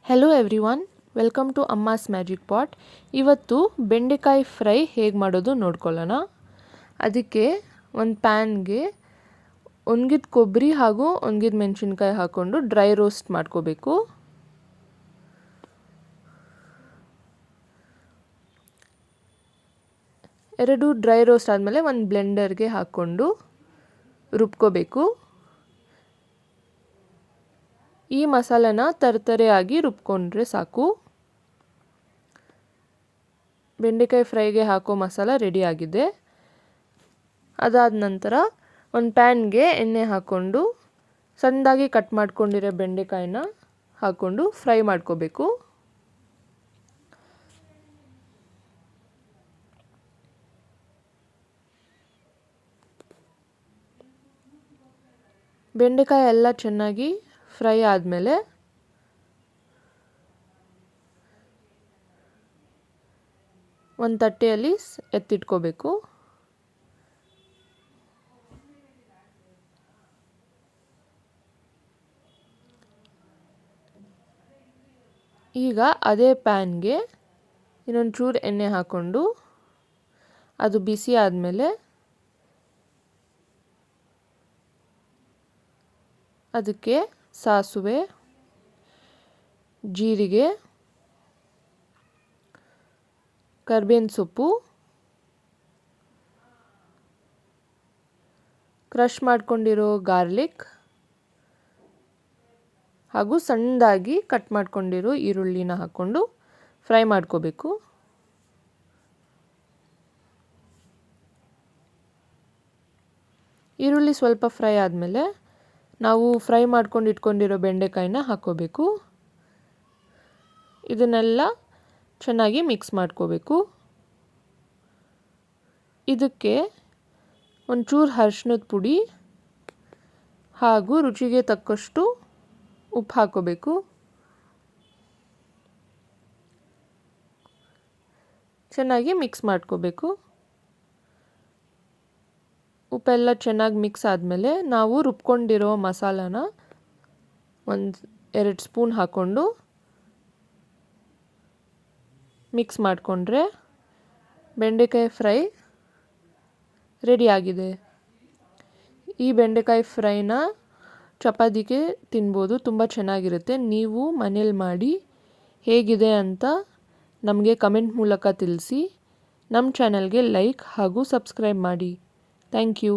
Hello everyone, welcome to Amma's magic pot. ಇವತ್ತು ಬೆಂಡೆಕಾಯಿ fry ಹೇಗೆ ಮಾಡೋದು ನೋಡ್ಕೊಳ್ಳೋಣ. ಅದಕ್ಕೆ ಒಂದು ಪ್ಯಾನ್ಗೆ ಒಣಗಿದ ಕೊಬ್ಬರಿ ಹಾಗೂ ಒಣಗಿದ ಮೆಣಸಿನ್ಕಾಯಿ ಹಾಕ್ಕೊಂಡು ಡ್ರೈ ರೋಸ್ಟ್ ಮಾಡ್ಕೋಬೇಕು. ಎರಡು ಡ್ರೈ ರೋಸ್ಟ್ ಆದಮೇಲೆ ಒಂದು ಬ್ಲೆಂಡರ್ಗೆ ಹಾಕ್ಕೊಂಡು ರುಬ್ಕೋಬೇಕು. ಈ ಮಸಾಲೆನ ತರತರೆಯಾಗಿ ರುಬ್ಕೊಂಡ್ರೆ ಸಾಕು. ಬೆಂಡೆಕಾಯಿ ಫ್ರೈಗೆ ಹಾಕೋ ಮಸಾಲ ರೆಡಿಯಾಗಿದೆ. ಅದಾದ ನಂತರ ಒಂದು ಪ್ಯಾನ್ಗೆ ಎಣ್ಣೆ ಹಾಕ್ಕೊಂಡು ಸಣ್ಣದಾಗಿ ಕಟ್ ಮಾಡ್ಕೊಂಡಿರೋ ಬೆಂಡೆಕಾಯಿನ ಹಾಕ್ಕೊಂಡು ಫ್ರೈ ಮಾಡ್ಕೋಬೇಕು. ಬೆಂಡೆಕಾಯಿ ಎಲ್ಲ ಚೆನ್ನಾಗಿ ಫ್ರೈ ಆದಮೇಲೆ ಒಂದು ತಟ್ಟೆಯಲ್ಲಿ ಎತ್ತಿಟ್ಕೋಬೇಕು. ಈಗ ಅದೇ ಪ್ಯಾನ್ಗೆ ಇನ್ನೊಂದು ಚೂರು ಎಣ್ಣೆ ಹಾಕ್ಕೊಂಡು ಅದು ಬಿಸಿ ಆದಮೇಲೆ ಅದಕ್ಕೆ ಸಾಸಿವೆ, ಜೀರಿಗೆ, ಕರಿಬೇವಿನ ಸೊಪ್ಪು, ಕ್ರಷ್ ಮಾಡ್ಕೊಂಡಿರೋ ಗಾರ್ಲಿಕ್ ಹಾಗೂ ಸಣ್ಣದಾಗಿ ಕಟ್ ಮಾಡ್ಕೊಂಡಿರೋ ಈರುಳ್ಳಿನ ಹಾಕ್ಕೊಂಡು ಫ್ರೈ ಮಾಡ್ಕೋಬೇಕು. ಈರುಳ್ಳಿ ಸ್ವಲ್ಪ ಫ್ರೈ ಆದಮೇಲೆ ನಾವು ಫ್ರೈ ಮಾಡ್ಕೊಂಡು ಇಟ್ಕೊಂಡಿರೋ ಬೆಂಡೆಕಾಯಿನ ಹಾಕ್ಕೋಬೇಕು. ಇದನ್ನೆಲ್ಲ ಚೆನ್ನಾಗಿ ಮಿಕ್ಸ್ ಮಾಡ್ಕೋಬೇಕು. ಇದಕ್ಕೆ ಒಂಚೂರು ಅರಿಶಿಣದ ಪುಡಿ ಹಾಗೂ ರುಚಿಗೆ ತಕ್ಕಷ್ಟು ಉಪ್ಪು ಹಾಕ್ಕೋಬೇಕು. ಚೆನ್ನಾಗಿ ಮಿಕ್ಸ್ ಮಾಡ್ಕೋಬೇಕು. ಉಪ್ಪೆಲ್ಲ ಚೆನ್ನಾಗಿ ಮಿಕ್ಸ್ ಆದಮೇಲೆ ನಾವು ರುಬ್ಕೊಂಡಿರೋ ಮಸಾಲಾನ 1-2 ಸ್ಪೂನ್ ಹಾಕ್ಕೊಂಡು ಮಿಕ್ಸ್ ಮಾಡಿಕೊಂಡ್ರೆ ಬೆಂಡೆಕಾಯಿ ಫ್ರೈ ರೆಡಿಯಾಗಿದೆ. ಈ ಬೆಂಡೆಕಾಯಿ ಫ್ರೈನ ಚಪಾತಿಗೆ ತಿನ್ಬೋದು, ತುಂಬ ಚೆನ್ನಾಗಿರುತ್ತೆ. ನೀವು ಮನೇಲಿ ಮಾಡಿ ಹೇಗಿದೆ ಅಂತ ನಮಗೆ ಕಮೆಂಟ್ ಮೂಲಕ ತಿಳಿಸಿ. ನಮ್ಮ ಚಾನಲ್ಗೆ ಲೈಕ್ ಹಾಗೂ ಸಬ್ಸ್ಕ್ರೈಬ್ ಮಾಡಿ. Thank you.